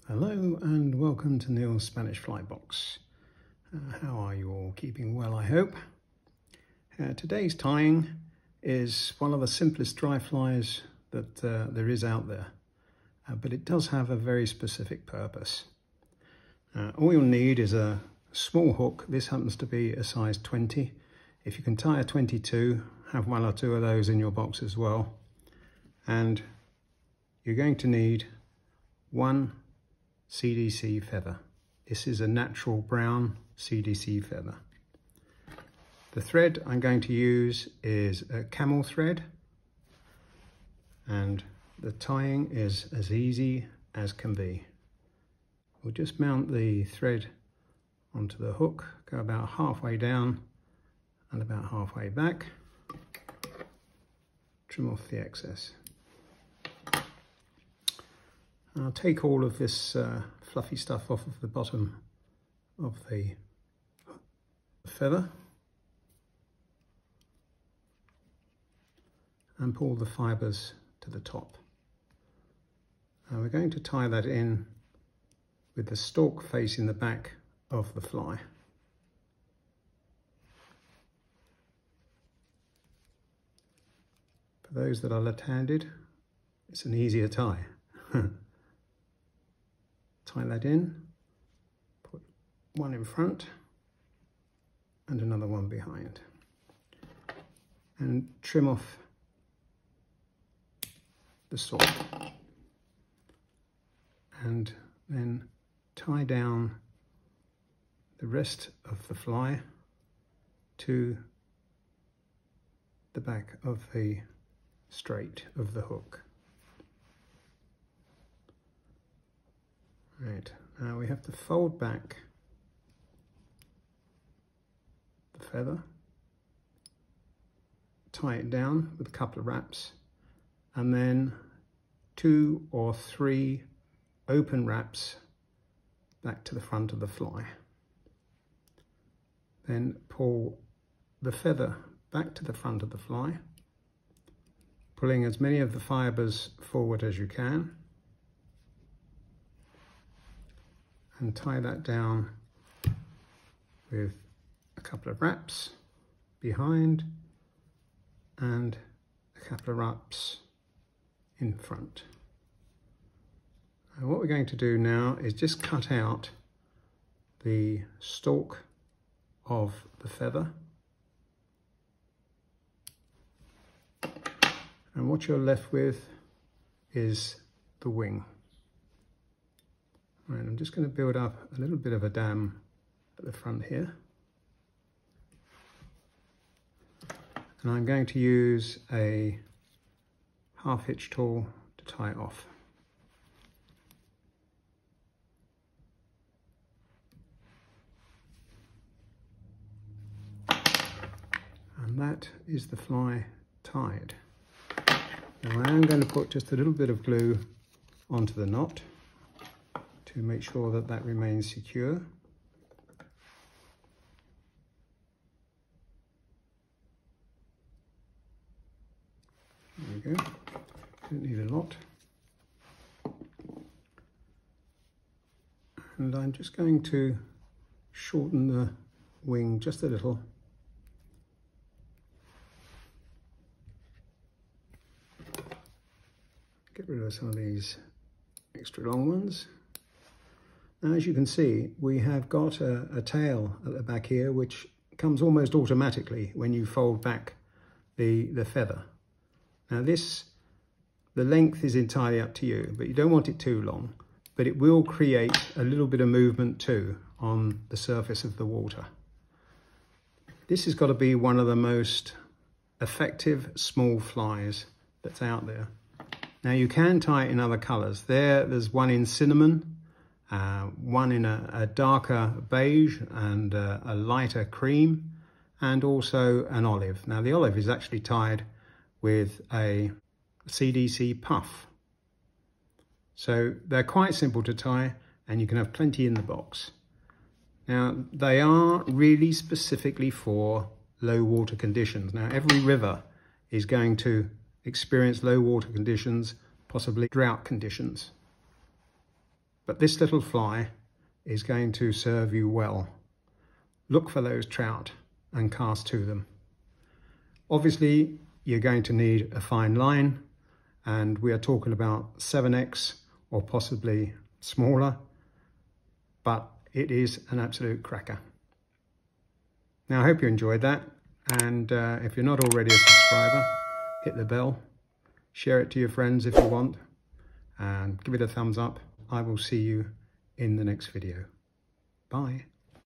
Hello and welcome to Neil's Spanish Fly Box. How are you all? Keeping well, I hope. Today's tying is one of the simplest dry flies that there is out there, but it does have a very specific purpose. All you'll need is a small hook. This happens to be a size 20. If you can tie a 22, have one or two of those in your box as well. And you're going to need one CDC feather. This is a natural brown CDC feather. The thread I'm going to use is a camel thread, and the tying is as easy as can be. We'll just mount the thread onto the hook, go about halfway down and about halfway back, trim off the excess. I'll take all of this fluffy stuff off of the bottom of the feather and pull the fibres to the top. Now we're going to tie that in with the stalk facing the back of the fly. For those that are left-handed, it's an easier tie. Tie that in, put one in front and another one behind, and trim off the stalk, and then tie down the rest of the fly to the back of the straight of the hook. Right, now we have to fold back the feather, tie it down with a couple of wraps, and then 2 or 3 open wraps back to the front of the fly. Then pull the feather back to the front of the fly, pulling as many of the fibres forward as you can, and tie that down with a couple of wraps behind and a couple of wraps in front. And what we're going to do now is just cut out the stalk of the feather, and what you're left with is the wing. Right, I'm just going to build up a little bit of a dam at the front here, and I'm going to use a half hitch tool to tie it off. And that is the fly tied. Now I am going to put just a little bit of glue onto the knot to make sure that that remains secure. There we go. Don't need a lot. And I'm just going to shorten the wing just a little. Get rid of some of these extra long ones. Now, as you can see, we have got a tail at the back here, which comes almost automatically when you fold back the feather. Now the length is entirely up to you, but you don't want it too long, but it will create a little bit of movement too on the surface of the water. This has got to be one of the most effective small flies that's out there. Now you can tie it in other colours. There's one in cinnamon, one in a darker beige and a lighter cream, and also an olive. Now the olive is actually tied with a CDC puff. So they're quite simple to tie, and you can have plenty in the box. Now they are really specifically for low water conditions. Now every river is going to experience low water conditions, possibly drought conditions. But this little fly is going to serve you well. Look for those trout and cast to them. Obviously, you're going to need a fine line, and we are talking about 7x or possibly smaller, but it is an absolute cracker. Now, I hope you enjoyed that, and if you're not already a subscriber, hit the bell, share it to your friends if you want, and give it a thumbs up. I will see you in the next video. Bye.